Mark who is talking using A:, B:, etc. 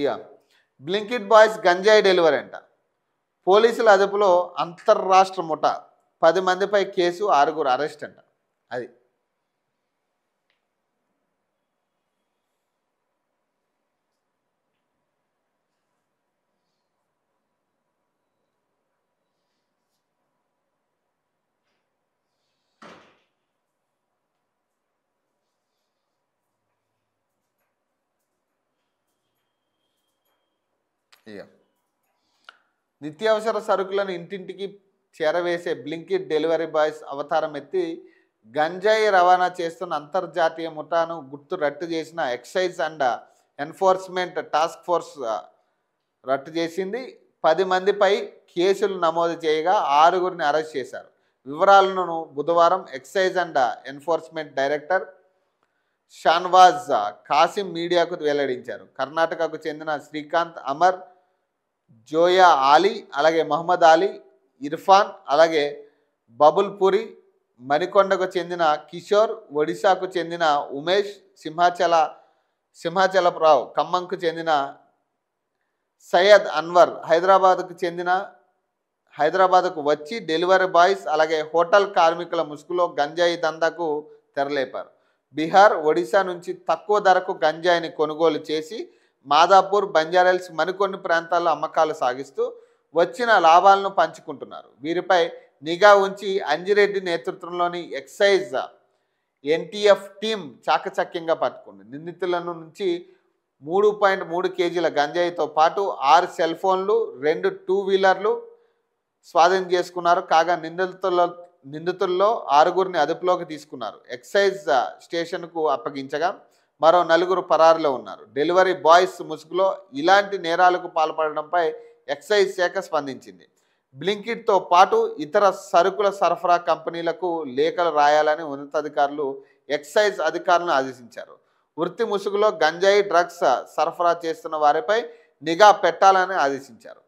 A: ఇక Blinkit boys గంజాయి delivery అంట. పోలీసుల అదుపులో అంతర్రాష్ట్ర ముఠా 10 మందిపై కేసు 6 అరెస్ట్ అంట. అది ఇక నిత్యావసర సరుకులను ఇంటింటికి చేరవేసే బ్లింకిట్ డెలివరీ బాయ్స్ అవతారం ఎత్తి గంజాయి రవాణా చేస్తున్న అంతర్జాతీయ ముఠాను రట్టు చేసిన excise and enforcement task force రట్టు చేసింది. 10 మందిపై కేసులు నమోదు చేయగా 6గురిని అరెస్ట్ చేశారు. వివరాలను బుధవారం excise and enforcement director Shanwaz Kasim మీడియాకు వెల్లడించారు. కర్ణాటకకు చెందిన శ్రీకాంత్, అమర్, జోయా ఆలీ, అలాగే మహమ్మద్ అలీ, ఇర్ఫాన్, అలాగే బబుల్ పురి, మణికొండకు చెందిన కిషోర్, ఒడిశాకు చెందిన ఉమేష్, సింహాచలరావు, ఖమ్మంకు చెందిన సయ్యద్ అన్వర్ హైదరాబాద్కు వచ్చి డెలివరీ బాయ్స్ అలాగే హోటల్ కార్మికుల ముసుగులో గంజాయి దందాకు తెరలేపారు. బీహార్, ఒడిశా నుంచి తక్కువ ధరకు గంజాయిని కొనుగోలు చేసి మాదాపూర్, బంజారాహిల్స్ మరికొన్ని ప్రాంతాల్లో అమ్మకాలు సాగిస్తూ వచ్చిన లాభాలను పంచుకుంటున్నారు. వీరిపై నిఘా ఉంచి అంజిరెడ్డి నేతృత్వంలోని ఎక్సైజ్ ఎన్టీఎఫ్ టీం చాకచక్యంగా పట్టుకుంది. నిందితుల నుంచి 3.3 కేజీల గంజాయితో పాటు 6 సెల్ ఫోన్లు, 2 2 వీలర్లు స్వాధీనం చేసుకున్నారు. కాగా నిందితుల్లో 6గురిని అదుపులోకి తీసుకున్నారు. ఎక్సైజ్ స్టేషన్కు అప్పగించగా మరో 4 పరారులో ఉన్నారు. డెలివరీ బాయ్స్ ముసుగులో ఇలాంటి నేరాలకు పాల్పడడంపై ఎక్సైజ్ శాఖ స్పందించింది. బ్లింకిట్తో పాటు ఇతర సరుకుల సరఫరా కంపెనీలకు లేఖలు రాయాలని ఉన్నతాధికారులు ఎక్సైజ్ అధికారులను ఆదేశించారు. వృత్తి ముసుగులో గంజాయి డ్రగ్స్ సరఫరా చేస్తున్న వారిపై నిఘా పెట్టాలని ఆదేశించారు.